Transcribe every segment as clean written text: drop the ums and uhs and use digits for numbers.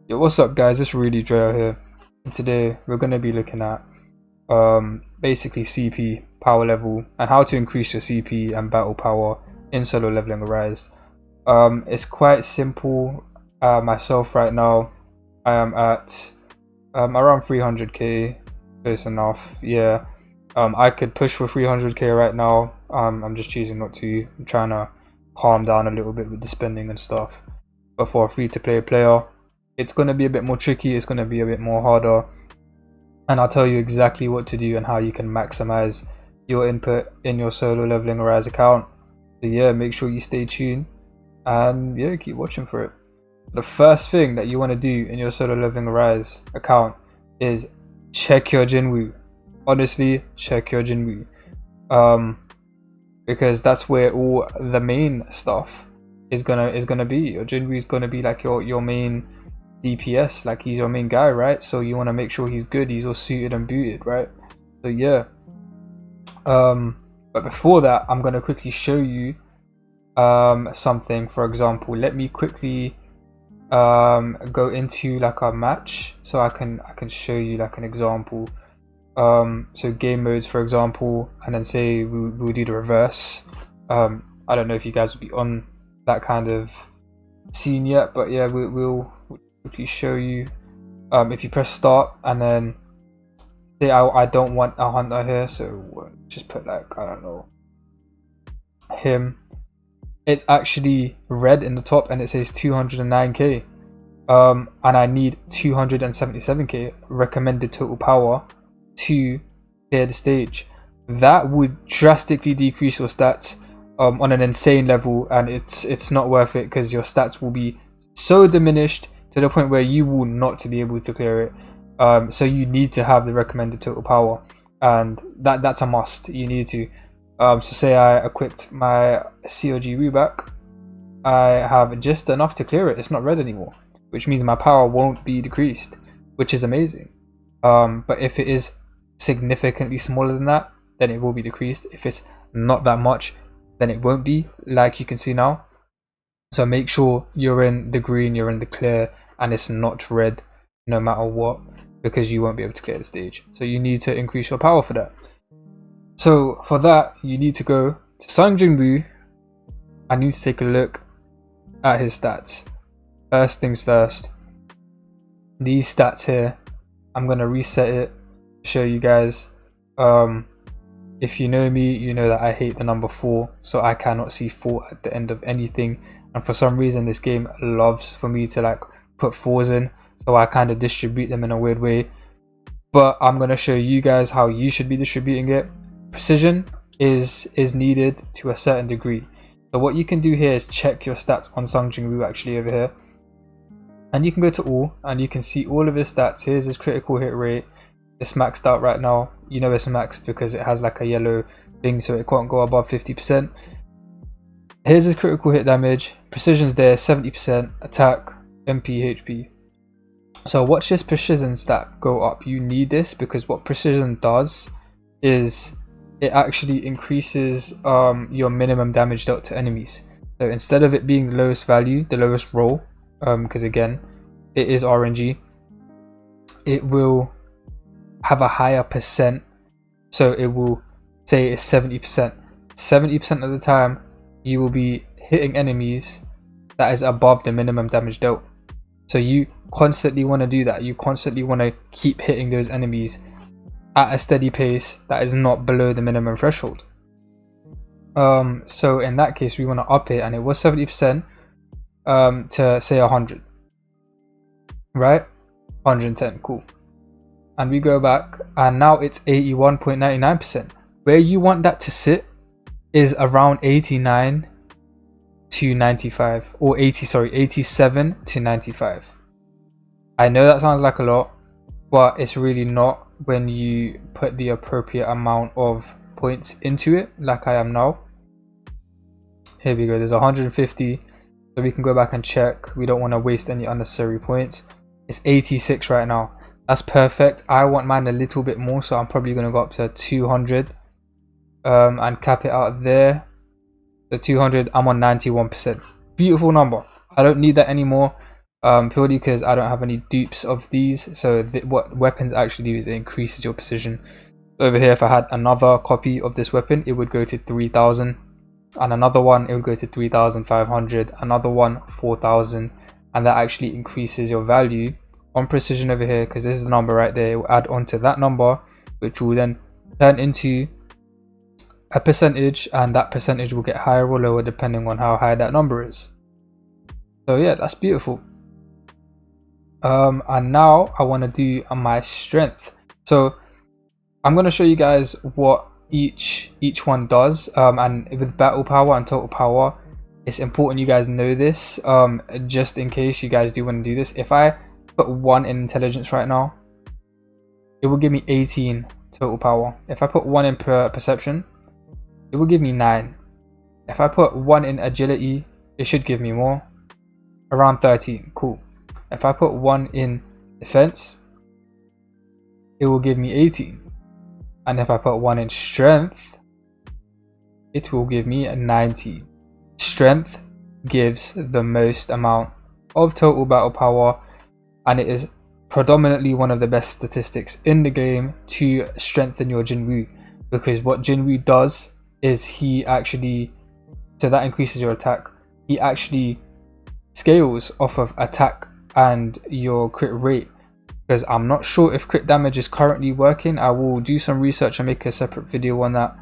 Yo, what's up guys, it's really Dre here, and today we're going to be looking at basically CP, power level, and how to increase your CP and battle power in Solo Leveling Arise. It's quite simple. Myself right now, I am at around 300k, close enough, yeah. I could push for 300k right now. I'm just choosing not to. I'm trying to calm down a little bit with the spending and stuff. But for a free-to-play player, it's going to be a bit more tricky, it's going to be a bit more harder, and I'll tell you exactly what to do and how you can maximize your input in your Solo Leveling Arise account. So yeah, make sure you stay tuned and yeah, keep watching for it. The first thing that you want to do in your Solo Leveling Arise account is check your jinwoo. Honestly, check your jinwoo, because that's where all the main stuff is gonna be. Your jinwoo is gonna be like your main DPS, like he's your main guy, right? So you want to make sure he's good, he's all suited and booted, right? So yeah, but before that, I'm gonna quickly show you something. For example, let me quickly go into like our match so I can show you like an example. So game modes, for example, and then say we'll do the reverse. I don't know if you guys will be on that kind of scene yet, but yeah, we'll quickly show you. If you press start and then say I don't want a hunter here, so we'll just put like, I don't know, him. It's actually red in the top and it says 209k, and I need 277k recommended total power to clear the stage. That would drastically decrease your stats on an insane level, and it's not worth it because your stats will be so diminished to the point where you will not to be able to clear it. So you need to have the recommended total power, and that's a must. You need to. So say I equipped my COG back, I have just enough to clear it. It's not red anymore, which means my power won't be decreased, which is amazing. But if it is significantly smaller than that, then it will be decreased. If it's not that much, then it won't be, like you can see now. So make sure you're in the green, you're in the clear, and it's not red no matter what, because you won't be able to clear the stage. So you need to increase your power for that. So for that, you need to go to sungjinwoo and you need to take a look at his stats. First things first, these stats here, I'm gonna reset it to show you guys. If you know me, you know that I hate the number 4, so I cannot see 4 at the end of anything, and for some reason this game loves for me to like put 4s in, so I kind of distribute them in a weird way. But I'm going to show you guys how you should be distributing it. Precision is needed to a certain degree, so what you can do here is check your stats on sungjinwoo actually over here, and you can go to all and you can see all of his stats. Here's his critical hit rate. It's maxed out right now. You know it's maxed because it has like a yellow thing, so it can't go above 50%. Here's his critical hit damage. Precision's there, 70%. Attack, MP, HP. So watch this precision stat go up. You need this because what precision does is it actually increases your minimum damage dealt to enemies. So instead of it being the lowest value, the lowest roll, because again it is RNG, it will have a higher percent. So it will say it's 70%. 70% of the time you will be hitting enemies that is above the minimum damage dealt. So you constantly want to do that. You constantly want to keep hitting those enemies at a steady pace that is not below the minimum threshold. So in that case we want to up it, and it was 70% to say 100, right? 110, cool. And we go back and now it's 81.99%. Where you want that to sit is around 89 to 95, or 87 to 95. I know that sounds like a lot, but it's really not when you put the appropriate amount of points into it, like I am now. Here we go, there's 150, so we can go back and check. We don't want to waste any unnecessary points. It's 86 right now. That's perfect. I want mine a little bit more, so I'm probably going to go up to 200 and cap it out there. The 200, I'm on 91%. Beautiful number. I don't need that anymore. purely because I don't have any dupes of these. So what weapons actually do is it increases your precision. Over here, if I had another copy of this weapon, it would go to 3000, and another one it would go to 3500, another one 4000, and that actually increases your value on precision over here, because this is the number right there. It will add on to that number, which will then turn into a percentage, and that percentage will get higher or lower depending on how high that number is. So yeah, that's beautiful. And now I want to do my strength. So I'm going to show you guys what each one does, and with battle power and total power, it's important you guys know this, just in case you guys do want to do this. If I put 1 in intelligence right now, it will give me 18 total power. If I put 1 in perception, it will give me 9. If I put 1 in agility, it should give me more, around 13. Cool. If I put 1 in defense, it will give me 18. And if I put 1 in strength, it will give me a 19. Strength gives the most amount of total battle power, and it is predominantly one of the best statistics in the game to strengthen your jinwoo, because what jinwoo does is he actually, so that increases your attack, he actually scales off of attack and your crit rate. Because I'm not sure if crit damage is currently working. I will do some research and make a separate video on that.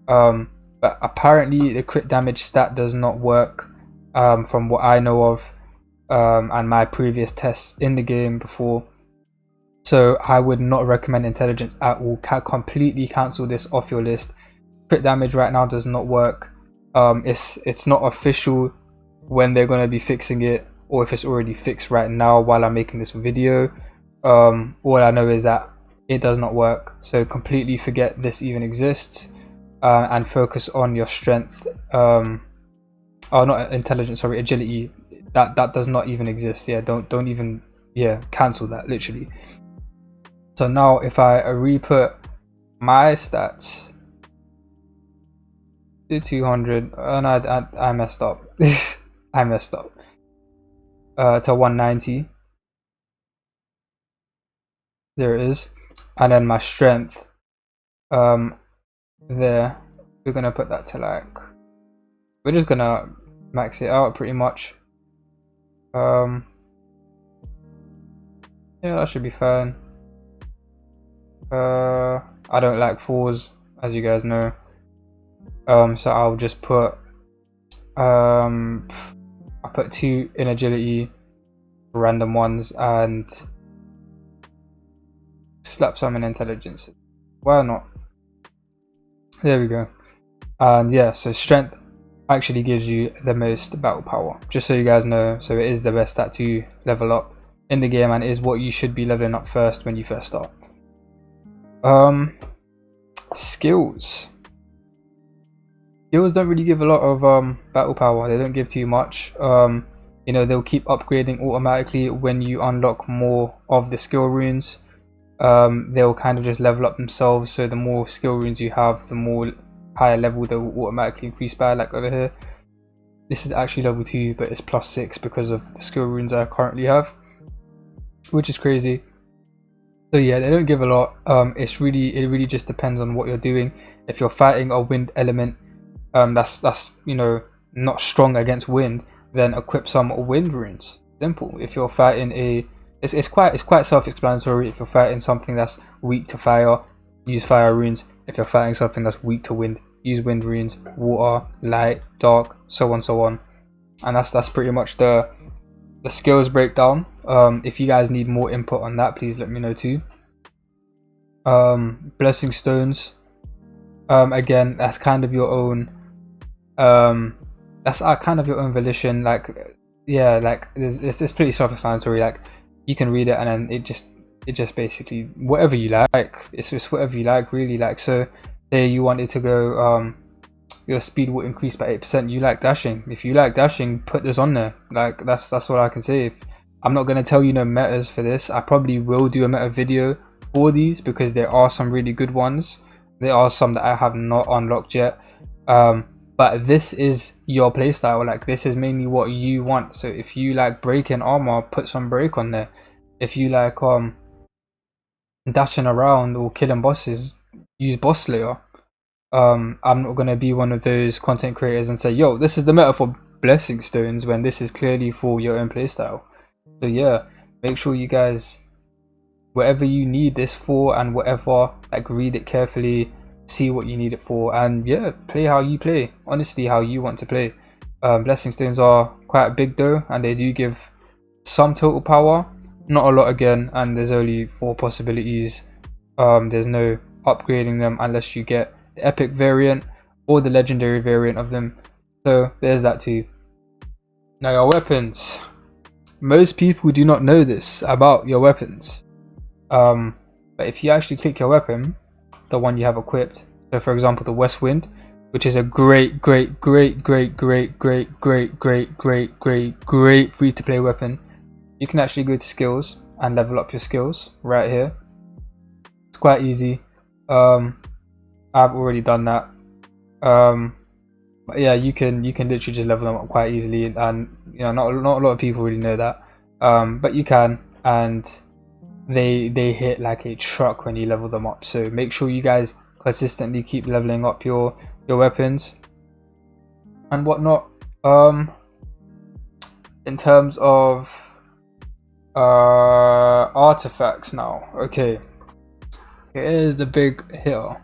But apparently the crit damage stat does not work, from what I know of, and my previous tests in the game before. So I would not recommend intelligence at all. Completely cancel this off your list. Crit damage right now does not work. It's not official when they're going to be fixing it, or if it's already fixed right now while I'm making this video. All I know is that it does not work, so completely forget this even exists, and focus on your strength. Oh, not intelligence, sorry, agility. That does not even exist. Yeah, don't even, yeah, cancel that literally. So now if I re-put my stats to 200, and I messed up. I messed up, to 190. There it is. And then my strength, there, we're gonna put that to like, we're just gonna max it out pretty much. Yeah, that should be fine. I don't like 4s, as you guys know, so I'll just put I put 2 in agility, random ones, and slap some in intelligence. Why not? There we go. And yeah, so strength actually gives you the most battle power, just so you guys know. So it is the best stat to level up in the game, and it is what you should be leveling up first when you first start. Skills don't really give a lot of battle power. They don't give too much. You know, they'll keep upgrading automatically when you unlock more of the skill runes. They'll kind of just level up themselves, so the more skill runes you have, the more higher level they will automatically increase by. Like over here, this is actually level 2, but it's +6 because of the skill runes I currently have, which is crazy. So yeah, they don't give a lot. It really just depends on what you're doing. If you're fighting a wind element, that's you know, not strong against wind, then equip some wind runes. Simple. If you're fighting a, it's quite self-explanatory. If you're fighting something that's weak to fire, use fire runes. If you're fighting something that's weak to wind, use wind runes. Water, light, dark, so on. And that's pretty much the skills breakdown. If you guys need more input on that, please let me know too. Blessing stones, again, that's kind of your own, that's kind of your own volition. Like, yeah, like it's pretty self-explanatory. Like, you can read it and then it just basically whatever you like. It's just whatever you like, really. Like, so say you wanted to go, your speed will increase by 8%. You like dashing. If you like dashing, put this on there. Like, that's all I can say. If I'm not going to tell you no metas for this, I probably will do a meta video for these, because there are some really good ones. There are some that I have not unlocked yet. but this is your playstyle. Like, this is mainly what you want. So if you like breaking armor, put some break on there. If you like dashing around or killing bosses, use boss slayer. I'm not gonna be one of those content creators and say, yo, this is the meta for blessing stones, when this is clearly for your own playstyle. So yeah, make sure you guys, whatever you need this for and whatever, like, read it carefully, see what you need it for, and yeah, play how you play, honestly, how you want to play. Blessing stones are quite big though, and they do give some total power, not a lot again, and there's only 4 possibilities. There's no upgrading them unless you get the epic variant or the legendary variant of them, so there's that too. Now, your weapons, most people do not know this about your weapons, but if you actually click your weapon, the one you have equipped, so for example the West Wind, which is a great free to play weapon, you can actually go to skills and level up your skills right here. It's quite easy. I've already done that, but yeah, you can literally just level them up quite easily, and you know, not a lot of people really know that, but you can, and they hit like a truck when you level them up. So make sure you guys consistently keep leveling up your weapons and whatnot. In terms of artifacts now, okay, here's the big hitter.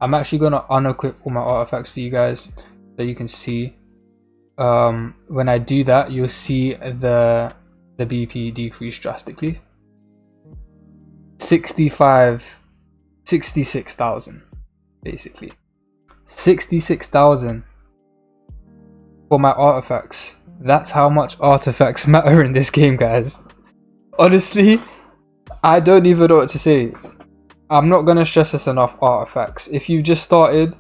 I'm actually gonna unequip all my artifacts for you guys so you can see. When I do that, you'll see the BP decrease drastically. 66,000 basically. 66,000 for my artifacts. That's how much artifacts matter in this game, guys. Honestly, I don't even know what to say. I'm not gonna stress this enough. Artifacts, if you've just started,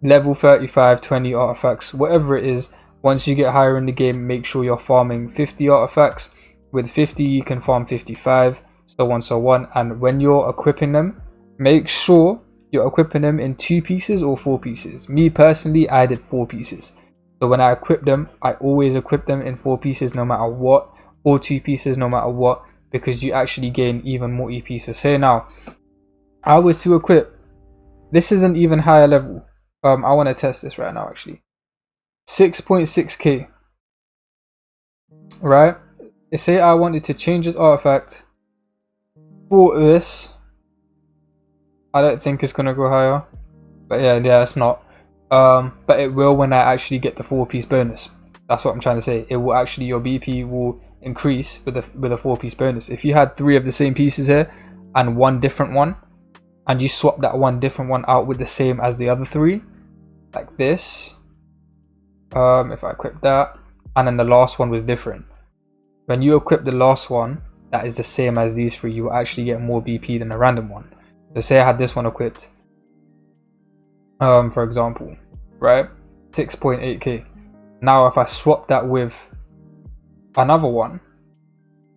level 35, 20 artifacts, whatever it is. Once you get higher in the game, make sure you're farming 50 artifacts. With 50 you can farm 55, so on. And when you're equipping them, make sure you're equipping them in 2 pieces or 4 pieces. Me personally, I did 4 pieces. So when I equip them, I always equip them in 4 pieces no matter what, or 2 pieces no matter what, because you actually gain even more EP. So say now I was to equip, this is an even higher level. I want to test this right now actually. 6.6k, right? Say I wanted to change this artifact for this, I don't think it's gonna go higher, but yeah, it's not. But it will when I actually get the 4-piece bonus. That's what I'm trying to say. It will actually, your BP will increase with a 4-piece bonus. If you had 3 of the same pieces here and 1 different one, and you swap that 1 different one out with the same as the other 3, like this. If I equip that, and then the last one was different. When you equip the last one that is the same as these 3, you will actually get more BP than a random one. So say I had this one equipped, for example, right, 6.8k. Now if I swap that with another one,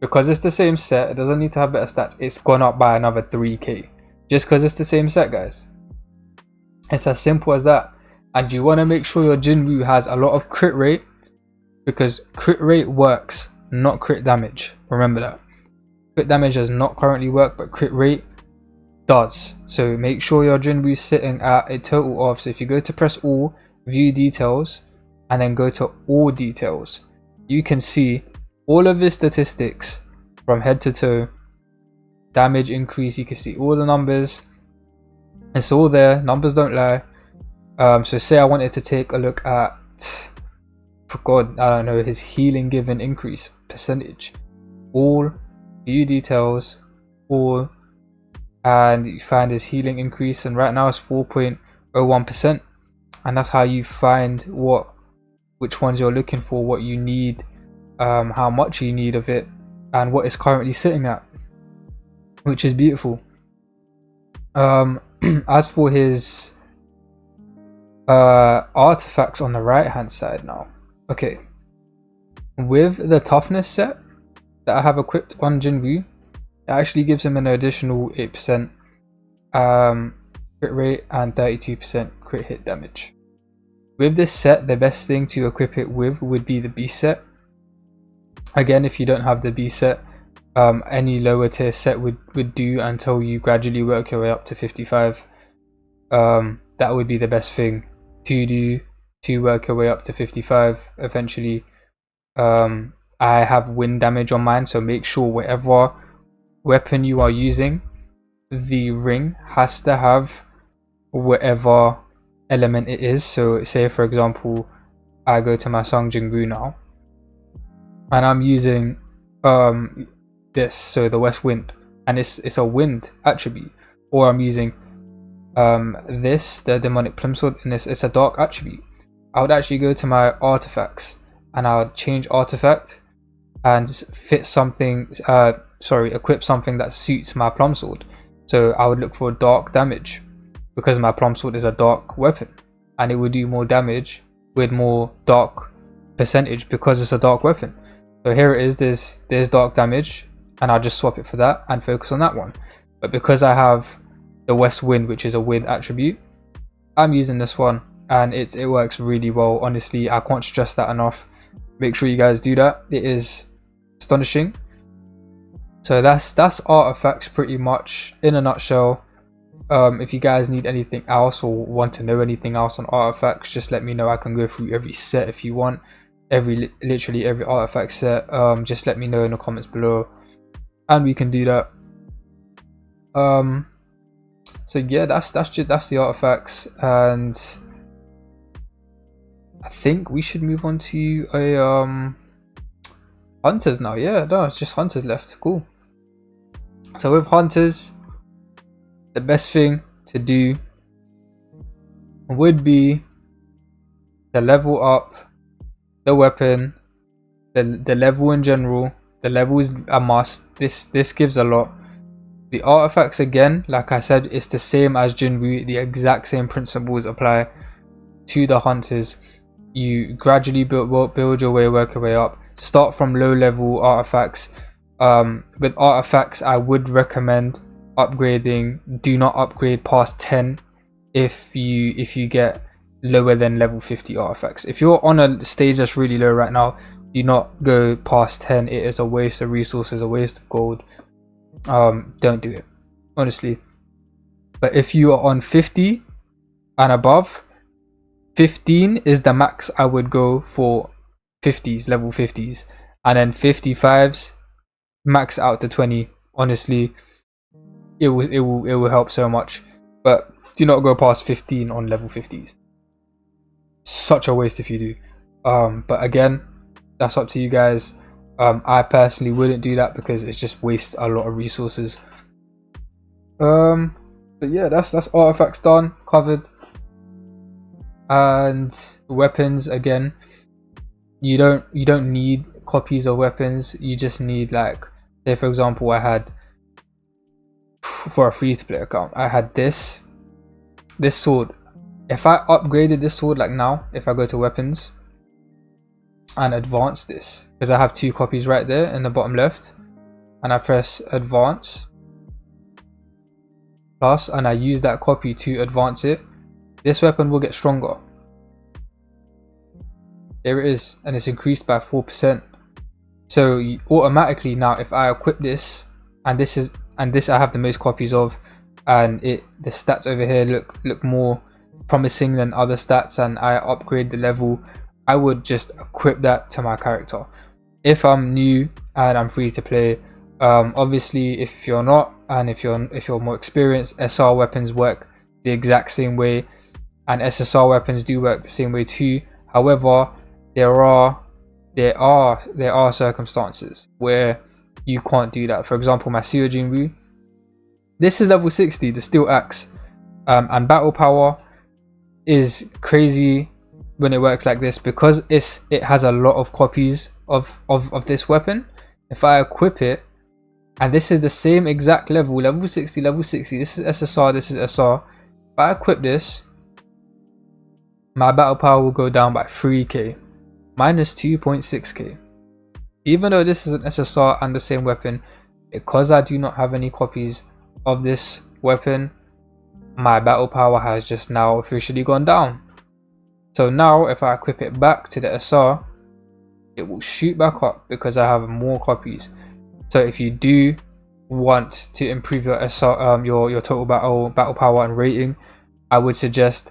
because it's the same set, it doesn't need to have better stats, it's gone up by another 3k, just because it's the same set, guys. It's as simple as that. And you want to make sure your jinwoo has a lot of crit rate, because crit rate works, not crit damage. Remember that. Crit damage does not currently work, but crit rate does. So make sure your jinwoo is sitting at a total of, so if you go to press all, view details, and then go to all details, you can see all of his statistics from head to toe. Damage increase, you can see all the numbers. It's all there, numbers don't lie. So say I wanted to take a look at, for God, I don't know, his healing given increase percentage. All, view details, all, and you find his healing increase, and right now it's 4.01%. And that's how you find which ones you're looking for, what you need, how much you need of it, and what it's currently sitting at, which is beautiful. As for his artifacts on the right hand side now, okay, with the toughness set that I have equipped on jinwoo, it actually gives him an additional 8% crit rate and 32% crit hit damage, With this set, the best thing to equip it with would be the B set. Again, if you don't have the B set, any lower tier set would do until you gradually work your way up to 55. That would be the best thing to do to work your way up to 55 eventually. I have wind damage on mine, so make sure whatever weapon you are using, the ring has to have whatever element it is. So say for example I go to my sungjinwoo now and I'm using this, so the west wind, and it's a wind attribute, or I'm using this, the demonic plimsoll, and it's a dark attribute. I would actually go to my artifacts and I would change artifact and fit something, equip something that suits my plumsword. So I would look for dark damage, because my plumsword is a dark weapon and it would do more damage with more dark percentage because it's a dark weapon. So here it is, there's dark damage, and I'll just swap it for that and focus on that one. But because I have the west wind, which is a wind attribute, I'm using this one, and it works really well. Honestly, I can't stress that enough. Make sure you guys do that. It is astonishing. So that's artifacts pretty much in a nutshell. If you guys need anything else or want to know anything else on artifacts, just let me know. I can go through every set if you want, literally every artifact set. Just let me know in the comments below and we can do that. So yeah, that's the artifacts, and I think we should move on to a hunters now. Yeah, no, it's just hunters left. Cool. So with hunters, the best thing to do would be to level up the weapon, the level in general. The level is a must. This gives a lot. The artifacts, again, like I said, it's the same as jinwoo. The exact same principles apply to the hunters. You gradually build your way, work your way up. Start from low level artifacts. With artifacts, I would recommend upgrading. Do not upgrade past 10 if you get lower than level 50 artifacts. If you're on a stage that's really low right now, do not go past 10. It is a waste of resources, a waste of gold. Don't do it, honestly. But if you are on 50 and above, 15 is the max I would go for. 50s, level 50s, and then 55s max out to 20. Honestly, it will help so much. But do not go past 15 on level 50s. Such a waste if you do. But again, that's up to you guys. I personally wouldn't do that because it just wastes a lot of resources. So yeah, that's artifacts done, covered. And weapons, again, you don't need copies of weapons. You just need, like, say for example, I had, for a free to play account, I had this sword. If I upgraded this sword, like now, if I go to weapons and advance this, because I have 2 copies right there in the bottom left, and I press advance plus, and I use that copy to advance it, this weapon will get stronger. There it is, and it's increased by 4%. So you automatically now, if I equip this, and this I have the most copies of, and the stats over here look more promising than other stats, and I upgrade the level, I would just equip that to my character. If I'm new and I'm free to play, obviously if you're not, and if you're more experienced, SR weapons work the exact same way, and SSR weapons do work the same way too. However, there are circumstances where you can't do that. For example, my sungjinwoo, this is level 60, the steel axe, and battle power is crazy when it works like this, because it has a lot of copies of this weapon. If I equip it, and this is the same exact level 60, this is SSR, this is SR. If I equip this, my battle power will go down by 3k, minus 2.6k. Even though this is an SSR and the same weapon, because I do not have any copies of this weapon, my battle power has just now officially gone down. So now if I equip it back to the SR, it will shoot back up because I have more copies. So if you do want to improve your SR, your total battle power and rating, I would suggest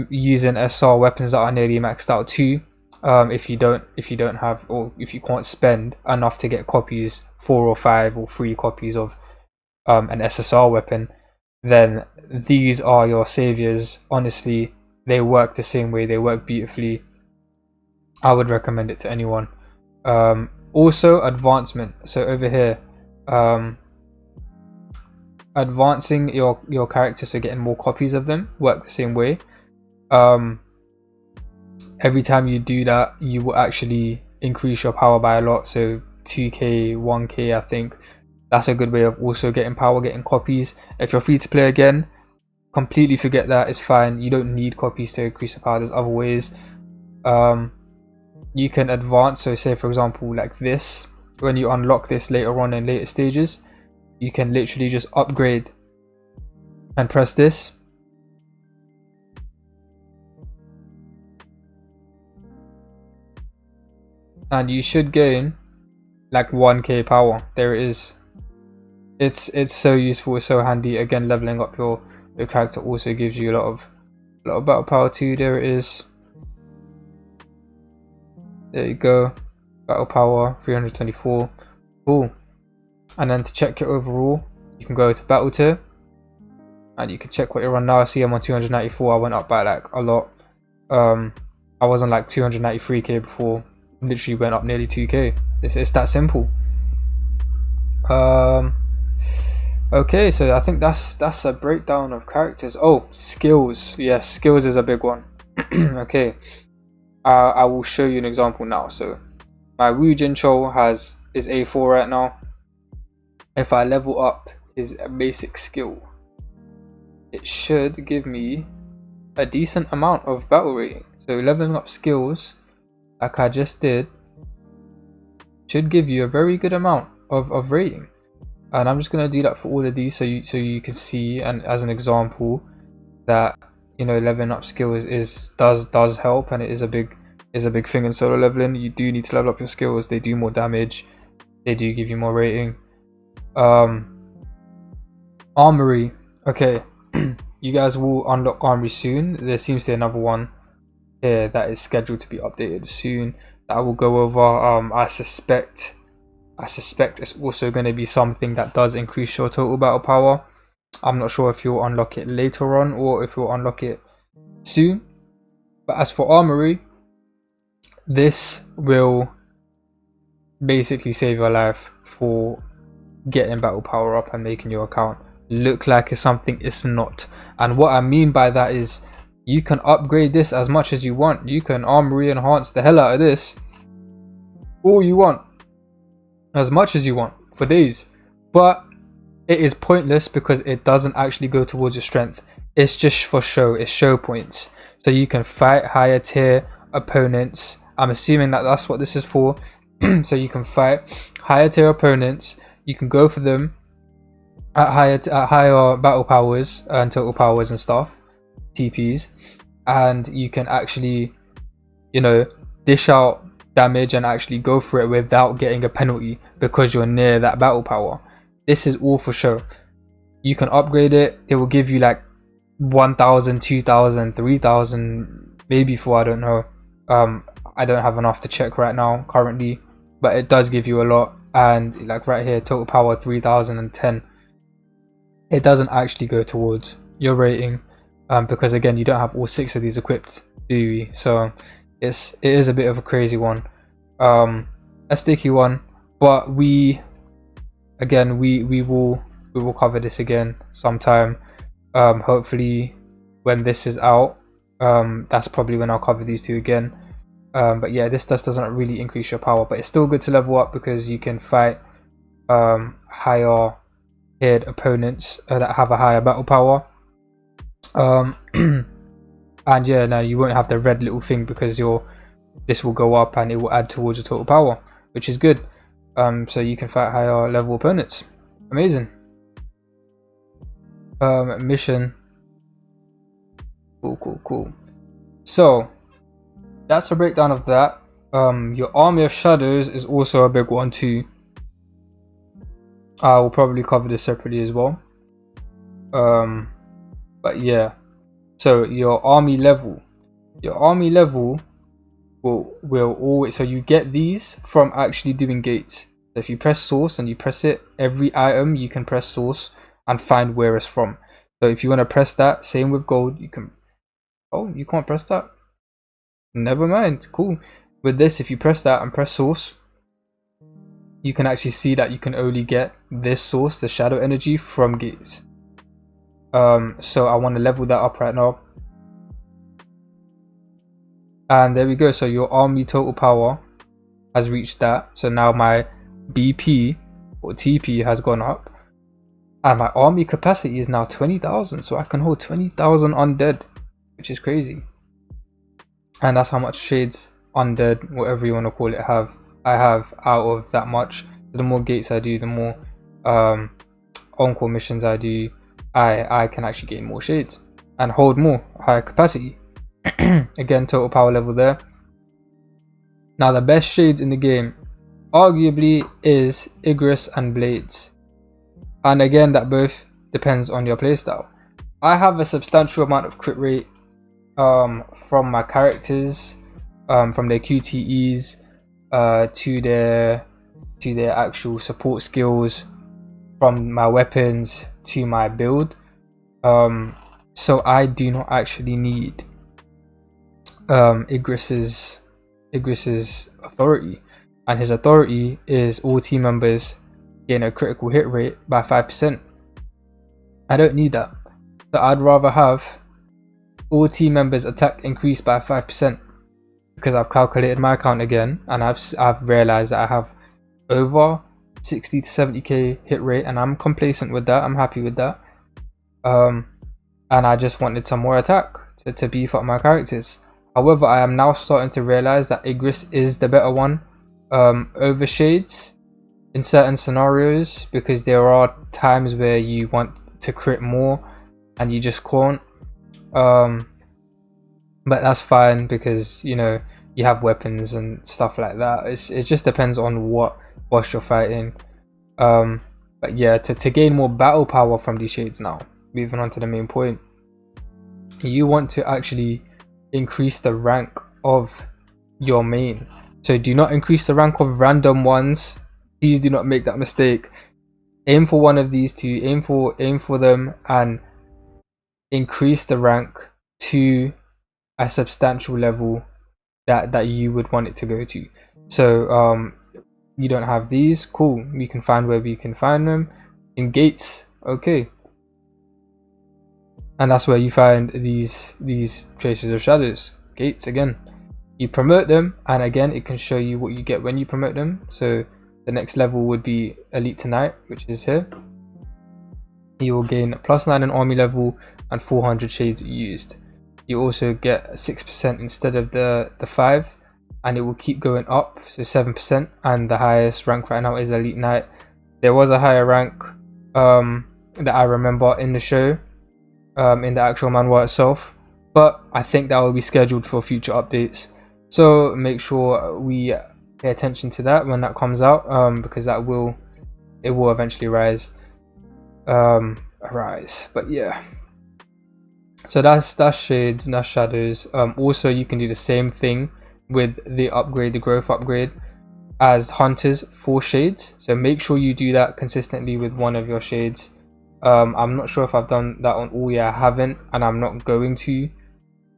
using SR weapons that are nearly maxed out too. If you don't have, or if you can't spend enough to get copies, 4 or 5 or 3 copies of an SSR weapon, then these are your saviors. Honestly, they work the same way, they work beautifully. I would recommend it to anyone. Also advancement. So over here, advancing your character, so getting more copies of them, work the same way. Every time you do that, you will actually increase your power by a lot. So 2k, 1k, I think that's a good way of also getting power, getting copies. If you're free to play again, completely forget that, it's fine. You don't need copies to increase the power. There's other ways. You can advance, so say for example like this, when you unlock this later on in later stages, you can literally just upgrade and press this, and you should gain like 1k power. There it is. It's so useful, it's so handy. Again, leveling up your character also gives you a lot of battle power too. There it is. There you go, battle power 324. Cool. And then to check your overall, you can go to battle tier and you can check what you're on now. I see I'm on 294. I went up by like a lot. I was on like 293k before, literally went up nearly 2k. It's that simple. Okay, so I think that's a breakdown of characters. Oh, skills. Yes, skills is a big one. Okay, I will show you an example now. So my Woo Jincho is A4 right now. If I level up his basic skill, it should give me a decent amount of battle rating. So leveling up skills like I just did should give you a very good amount of rating. And I'm just going to do that for all of these so you can see, and as an example, that you know leveling up skills does help, and it is a big thing in solo leveling. You do need to level up your skills. They do more damage, they do give you more rating. Armory. Okay, you guys will unlock Armory soon. There seems to be another one here that is scheduled to be updated soon that I will go over. I suspect it's also going to be something that does increase your total battle power. I'm not sure if you'll unlock it later on or if you'll unlock it soon. But as for Armory, this will basically save your life for getting battle power up and making your account look like it's something it's not. And what I mean by that is you can upgrade this as much as you want. You can Armory enhance the hell out of this all you want, as much as you want, for days, but it is pointless because it doesn't actually go towards your strength. It's just for show. It's show points, so you can fight higher tier opponents. I'm assuming that that's what this is for. So you can fight higher tier opponents, you can go for them at higher battle powers and total powers and stuff, TPs, and you can actually, you know, dish out damage and actually go for it without getting a penalty because you're near that battle power. This is all for show. You can upgrade it. It will give you like 1,000, 2,000, 3,000, maybe 4, I don't know. I don't have enough to check right now currently, but it does give you a lot. And like right here, total power 3,010. It doesn't actually go towards your rating because again, you don't have all 6 of these equipped, do you? So it is a bit of a crazy one, a sticky one, but we will cover this again sometime. Hopefully when this is out, that's probably when I'll cover these two again. But yeah, this doesn't really increase your power, but it's still good to level up because you can fight higher tiered opponents that have a higher battle power. And yeah, now you won't have the red little thing because this will go up and it will add towards your total power, which is good. So you can fight higher level opponents. Amazing. Mission. Cool. So that's a breakdown of that. Your army of shadows is also a big one too. I will probably cover this separately as well. But yeah, so your army level will always, so you get these from actually doing gates. So if you press source and you press it, every item you can press source and find where it's from. So if you want to press that, same with gold, you can. Oh, you can't press that? Never mind, cool. With this, if you press that and press source, you can actually see that you can only get this source, the shadow energy, from gates. So I want to level that up right now. And there we go. So your army total power has reached that. So now my BP or TP has gone up. And my army capacity is now 20,000. So I can hold 20,000 undead, which is crazy. And that's how much shades, undead, whatever you want to call it, I have out of that much. So the more gates I do, the more on-call missions I do, I can actually gain more shades and hold more higher capacity. Again, total power level there. Now the best shades in the game arguably is Igris and Blades, and again that both depends on your playstyle. I have a substantial amount of crit rate from my characters, from their QTEs to their actual support skills, from my weapons to my build. So I do not actually need Igris's authority, and his authority is all team members gain a critical hit rate by 5%. I don't need that, so I'd rather have all team members attack increased by 5%, because I've calculated my account again and I've realized that I have over 60 to 70k hit rate, and I'm complacent with that. I'm happy with that. And I just wanted some more attack to beef up my characters. However, I am now starting to realize that Igris is the better one over Shades in certain scenarios, because there are times where you want to crit more and you just can't. But that's fine, because you know you have weapons and stuff like that. It just depends on what boss you're fighting. But yeah, to gain more battle power from these shades now, moving on to the main point, you want to actually increase the rank of your main. So do not increase the rank of random ones. Please do not make that mistake. Aim for one of these two, aim for them, and increase the rank to a substantial level that you would want it to go to. So you don't have these, cool, you can find wherever you can find them. In gates, okay, and that's where you find these traces of shadows. Gates, again, you promote them, and again it can show you what you get when you promote them. So the next level would be Elite Tonight, which is here. You will gain +9 in army level and 400 shades used. You also get 6% instead of the 5, and it will keep going up, so 7%. And the highest rank right now is Elite Knight. There was a higher rank that I remember in the show, in the actual manhwa itself, but I think that will be scheduled for future updates. So make sure we pay attention to that when that comes out, because it will eventually rise. But yeah, so that's shades and that's shadows. Also you can do the same thing with the growth upgrade as hunters for shades, so make sure you do that consistently with one of your shades. I'm not sure if I've done that on all. I haven't, and I'm not going to,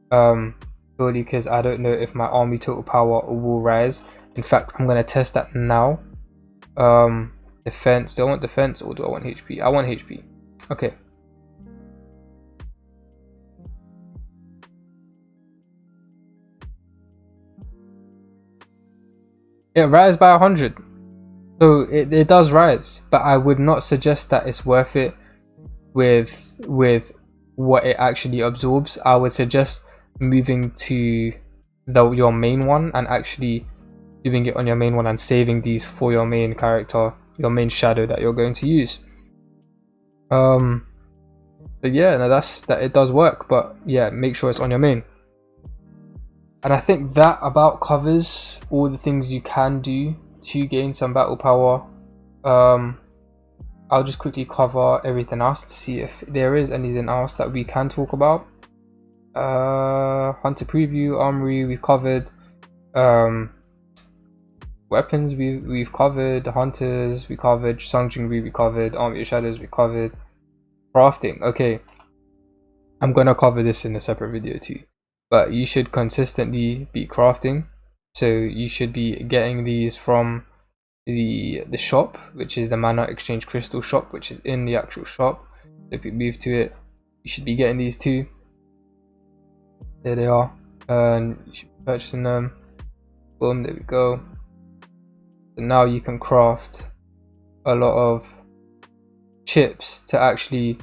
purely because I don't know if my army total power will rise. In fact, I'm going to test that now. Defense, do I want defense or do I want HP? I want HP. Okay. It rises by 100. So it does rise, but I would not suggest that it's worth it with what it actually absorbs. I would suggest moving to your main one and actually doing it on your main one and saving these for your main character, your main shadow that you're going to use. But yeah, no, that it does work, but yeah, make sure it's on your main. And I think that about covers all the things you can do to gain some battle power. I'll just quickly cover everything else to see if there is anything else that we can talk about. Hunter preview, armory we've covered. Weapons we've covered. The hunters we covered. Sungjinwoo we covered. Army of Shadows we covered. Crafting. Okay, I'm gonna cover this in a separate video too. But you should consistently be crafting. So you should be getting these from the shop, which is the Mana Exchange Crystal shop, which is in the actual shop. So if you move to it, you should be getting these too. There they are, and you should be purchasing them. Boom, there we go. So now you can craft a lot of chips to actually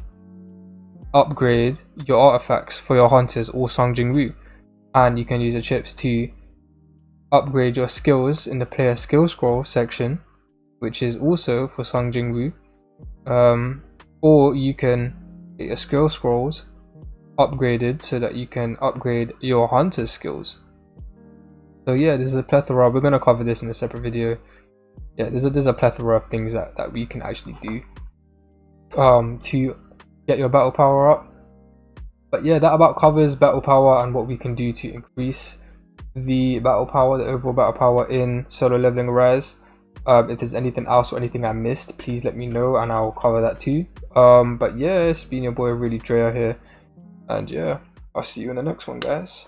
upgrade your artifacts for your hunters or Sungjinwoo, and you can use the chips to upgrade your skills in the player skill scroll section, which is also for Sungjinwoo, or you can get your skill scrolls upgraded so that you can upgrade your hunter skills. So yeah, there's a plethora. We're gonna cover this in a separate video. Yeah, there's a plethora of things that we can actually do to get your battle power up. But yeah, that about covers battle power and what we can do to increase the battle power, the overall battle power in Sololevelingarise. If there's anything else or anything I missed, please let me know and I'll cover that too. But yeah, it's been your boy Really Drea here, and yeah, I'll see you in the next one, guys.